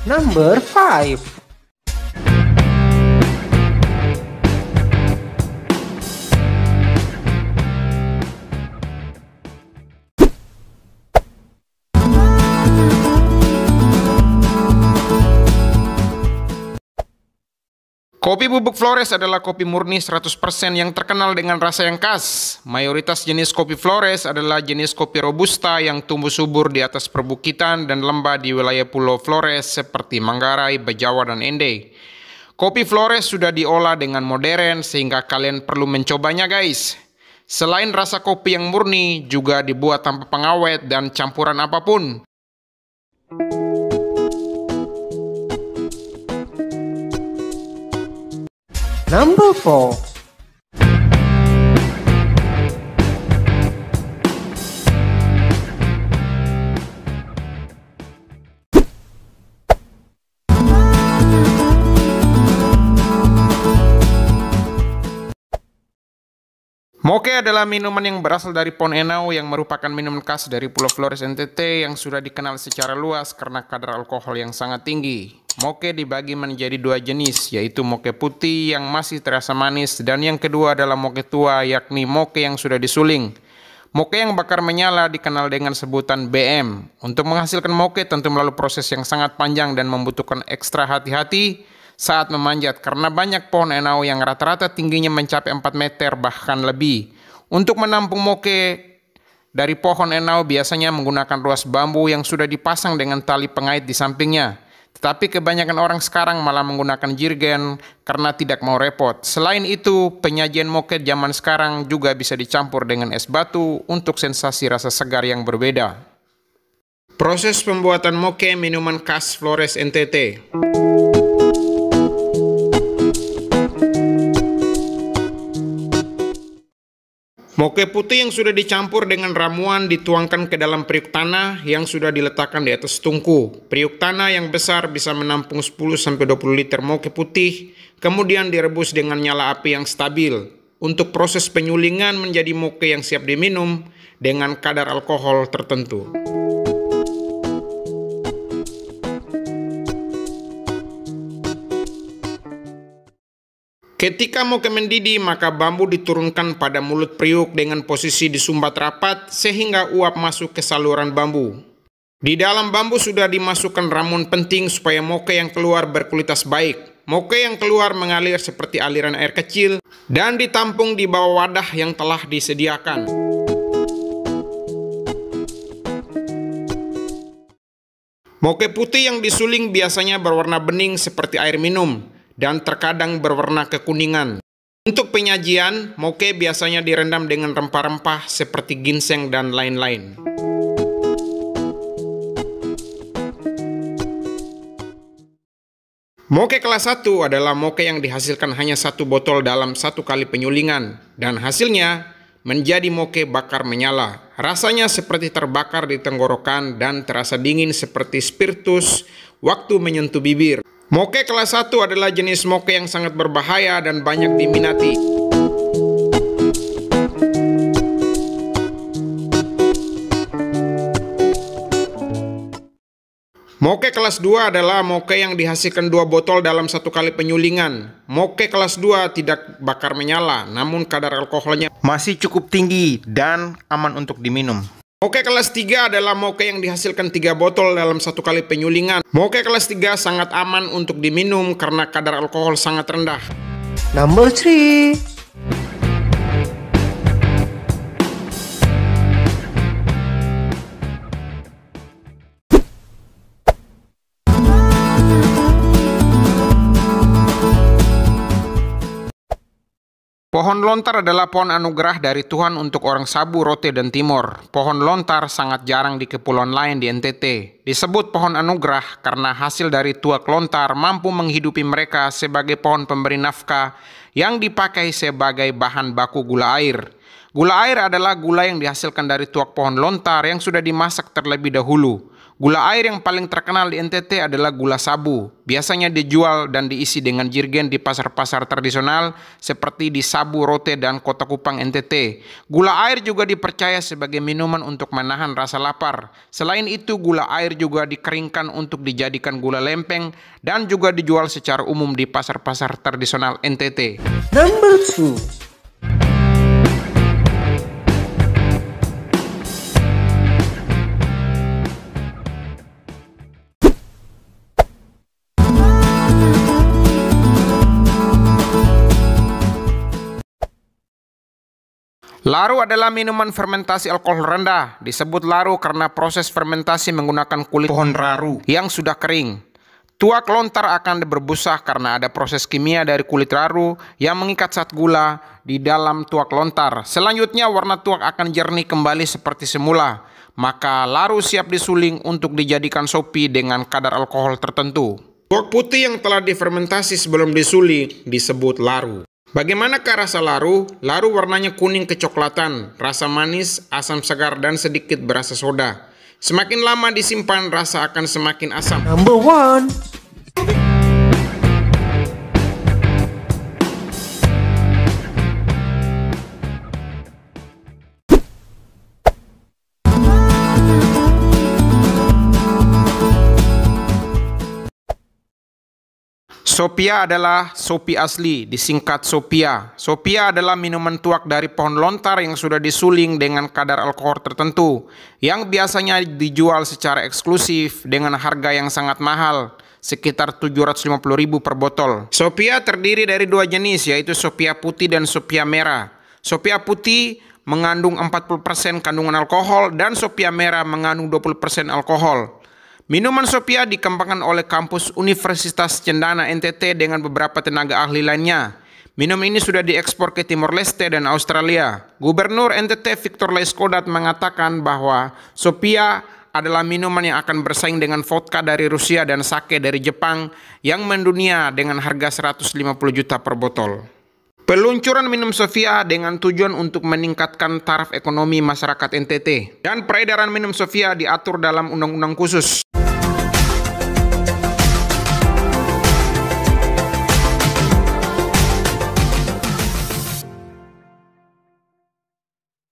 Number 5. Kopi bubuk Flores adalah kopi murni 100% yang terkenal dengan rasa yang khas. Mayoritas jenis kopi Flores adalah jenis kopi Robusta yang tumbuh subur di atas perbukitan dan lembah di wilayah Pulau Flores seperti Manggarai, Bajawa, dan Ende. Kopi Flores sudah diolah dengan modern sehingga kalian perlu mencobanya guys. Selain rasa kopi yang murni, juga dibuat tanpa pengawet dan campuran apapun. Number 4. Moke adalah minuman yang berasal dari pohon enau yang merupakan minuman khas dari Pulau Flores NTT yang sudah dikenal secara luas karena kadar alkohol yang sangat tinggi. Moke dibagi menjadi dua jenis, yaitu moke putih yang masih terasa manis dan yang kedua adalah moke tua, yakni moke yang sudah disuling. Moke yang bakar menyala dikenal dengan sebutan BM. Untuk menghasilkan moke tentu melalui proses yang sangat panjang dan membutuhkan ekstra hati-hati saat memanjat karena banyak pohon enau yang rata-rata tingginya mencapai 4 meter bahkan lebih. Untuk menampung moke dari pohon enau biasanya menggunakan ruas bambu yang sudah dipasang dengan tali pengait di sampingnya. Tetapi kebanyakan orang sekarang malah menggunakan jirgen karena tidak mau repot. Selain itu, penyajian moke zaman sekarang juga bisa dicampur dengan es batu untuk sensasi rasa segar yang berbeda. Proses pembuatan moke minuman khas Flores NTT. Moke putih yang sudah dicampur dengan ramuan dituangkan ke dalam periuk tanah yang sudah diletakkan di atas tungku. Periuk tanah yang besar bisa menampung 10-20 liter moke putih, kemudian direbus dengan nyala api yang stabil. Untuk proses penyulingan menjadi moke yang siap diminum dengan kadar alkohol tertentu. Ketika moke mendidih, maka bambu diturunkan pada mulut periuk dengan posisi disumbat rapat sehingga uap masuk ke saluran bambu. Di dalam bambu sudah dimasukkan ramuan penting supaya moke yang keluar berkualitas baik. Moke yang keluar mengalir seperti aliran air kecil dan ditampung di bawah wadah yang telah disediakan. Moke putih yang disuling biasanya berwarna bening seperti air minum dan terkadang berwarna kekuningan. Untuk penyajian, moke biasanya direndam dengan rempah-rempah seperti ginseng dan lain-lain. Moke kelas 1 adalah moke yang dihasilkan hanya 1 botol dalam 1 kali penyulingan, dan hasilnya menjadi moke bakar menyala. Rasanya seperti terbakar di tenggorokan dan terasa dingin seperti spiritus waktu menyentuh bibir. Moke kelas 1 adalah jenis moke yang sangat berbahaya dan banyak diminati. Moke kelas 2 adalah moke yang dihasilkan 2 botol dalam 1 kali penyulingan. Moke kelas 2 tidak bakar menyala, namun kadar alkoholnya masih cukup tinggi dan aman untuk diminum. Moke kelas 3 adalah moke yang dihasilkan 3 botol dalam 1 kali penyulingan. Moke kelas 3 sangat aman untuk diminum karena kadar alkohol sangat rendah. Number 3. Pohon lontar adalah pohon anugerah dari Tuhan untuk orang Sabu, Rote, dan Timor. Pohon lontar sangat jarang di kepulauan lain di NTT. Disebut pohon anugerah karena hasil dari tuak lontar mampu menghidupi mereka sebagai pohon pemberi nafkah yang dipakai sebagai bahan baku gula air. Gula air adalah gula yang dihasilkan dari tuak pohon lontar yang sudah dimasak terlebih dahulu. Gula air yang paling terkenal di NTT adalah gula sabu. Biasanya dijual dan diisi dengan jirgen di pasar-pasar tradisional seperti di Sabu, Rote, dan Kota Kupang NTT. Gula air juga dipercaya sebagai minuman untuk menahan rasa lapar. Selain itu, gula air juga dikeringkan untuk dijadikan gula lempeng dan juga dijual secara umum di pasar-pasar tradisional NTT. Number 2. Laru adalah minuman fermentasi alkohol rendah. Disebut laru karena proses fermentasi menggunakan kulit pohon raru yang sudah kering. Tuak lontar akan berbusa karena ada proses kimia dari kulit raru yang mengikat zat gula di dalam tuak lontar. Selanjutnya warna tuak akan jernih kembali seperti semula. Maka laru siap disuling untuk dijadikan sopi dengan kadar alkohol tertentu. Tuak putih yang telah difermentasi sebelum disuling disebut laru. Bagaimanakah rasa laru? Laru warnanya kuning kecoklatan, rasa manis, asam segar, dan sedikit berasa soda. Semakin lama disimpan, rasa akan semakin asam. Number 1. Sopia adalah sopi asli, disingkat Sopia. Sopia adalah minuman tuak dari pohon lontar yang sudah disuling dengan kadar alkohol tertentu, yang biasanya dijual secara eksklusif dengan harga yang sangat mahal, sekitar 750.000 per botol. Sopia terdiri dari dua jenis, yaitu Sopia putih dan Sopia merah. Sopia putih mengandung 40% kandungan alkohol dan Sopia merah mengandung 20% alkohol. Minuman Sopia dikembangkan oleh kampus Universitas Cendana NTT dengan beberapa tenaga ahli lainnya. Minum ini sudah diekspor ke Timor Leste dan Australia. Gubernur NTT Victor Laiskodat mengatakan bahwa Sopia adalah minuman yang akan bersaing dengan vodka dari Rusia dan sake dari Jepang yang mendunia dengan harga 150 juta per botol. Peluncuran minum Sopia dengan tujuan untuk meningkatkan taraf ekonomi masyarakat NTT. Dan peredaran minum Sopia diatur dalam undang-undang khusus.